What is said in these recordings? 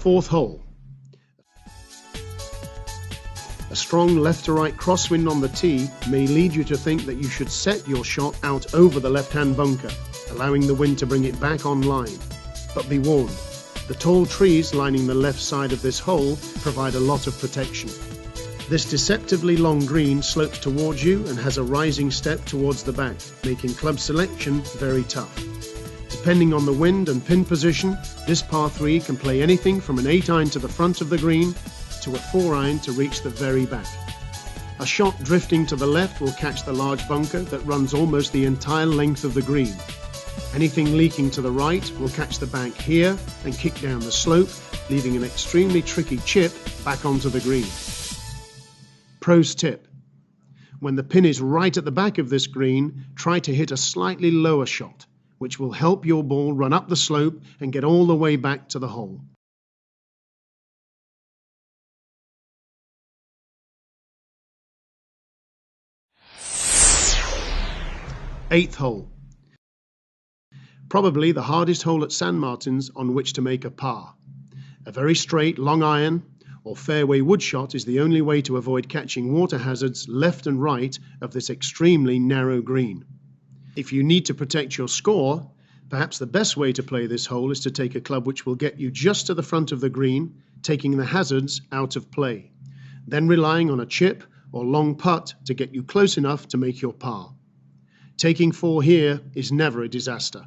Fourth hole. A strong left to right crosswind on the tee may lead you to think that you should set your shot out over the left-hand bunker, allowing the wind to bring it back on line. But be warned, the tall trees lining the left side of this hole provide a lot of protection. This deceptively long green slopes towards you and has a rising step towards the back, making club selection very tough. Depending on the wind and pin position, this par 3 can play anything from an 8-iron to the front of the green to a 4-iron to reach the very back. A shot drifting to the left will catch the large bunker that runs almost the entire length of the green. Anything leaking to the right will catch the bank here and kick down the slope, leaving an extremely tricky chip back onto the green. Pros tip: when the pin is right at the back of this green, try to hit a slightly lower shot, which will help your ball run up the slope and get all the way back to the hole. Eighth hole. Probably the hardest hole at San Martin's on which to make a par. A very straight long iron or fairway wood shot is the only way to avoid catching water hazards left and right of this extremely narrow green. If you need to protect your score, perhaps the best way to play this hole is to take a club which will get you just to the front of the green, taking the hazards out of play, then relying on a chip or long putt to get you close enough to make your par. Taking 4 here is never a disaster.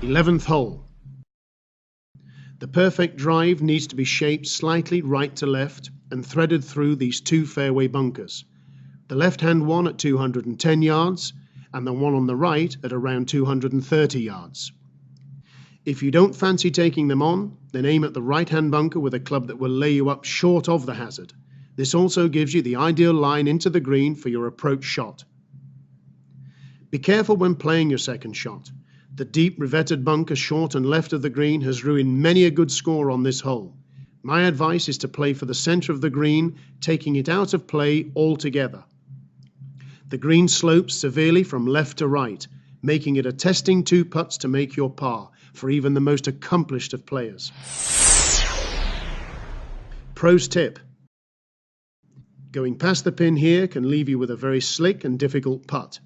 11th hole. The perfect drive needs to be shaped slightly right to left and threaded through these 2 fairway bunkers. The left-hand one at 210 yards and the one on the right at around 230 yards. If you don't fancy taking them on, then aim at the right-hand bunker with a club that will lay you up short of the hazard. This also gives you the ideal line into the green for your approach shot. Be careful when playing your second shot. The deep revetted bunker short and left of the green has ruined many a good score on this hole. My advice is to play for the center of the green, taking it out of play altogether. The green slopes severely from left to right, making it a testing 2 putts to make your par for even the most accomplished of players. Pros tip: going past the pin here can leave you with a very slick and difficult putt.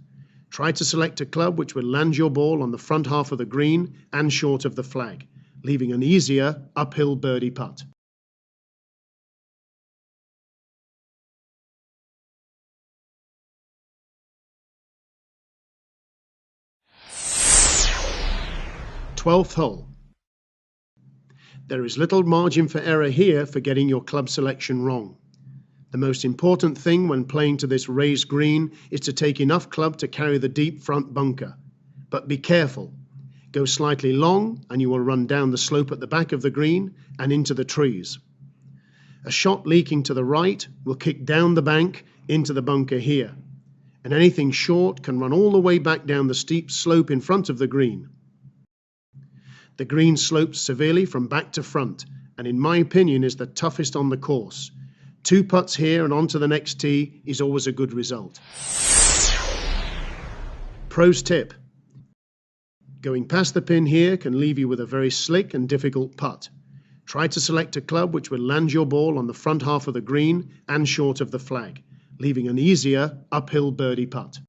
Try to select a club which will land your ball on the front half of the green and short of the flag, leaving an easier uphill birdie putt. Twelfth hole. There is little margin for error here for getting your club selection wrong. The most important thing when playing to this raised green is to take enough club to carry the deep front bunker. But be careful. Go slightly long and you will run down the slope at the back of the green and into the trees. A shot leaking to the right will kick down the bank into the bunker here, and anything short can run all the way back down the steep slope in front of the green. The green slopes severely from back to front, and in my opinion is the toughest on the course. 2 putts here and onto the next tee is always a good result. Pros tip: going past the pin here can leave you with a very slick and difficult putt. Try to select a club which will land your ball on the front half of the green and short of the flag, leaving an easier uphill birdie putt.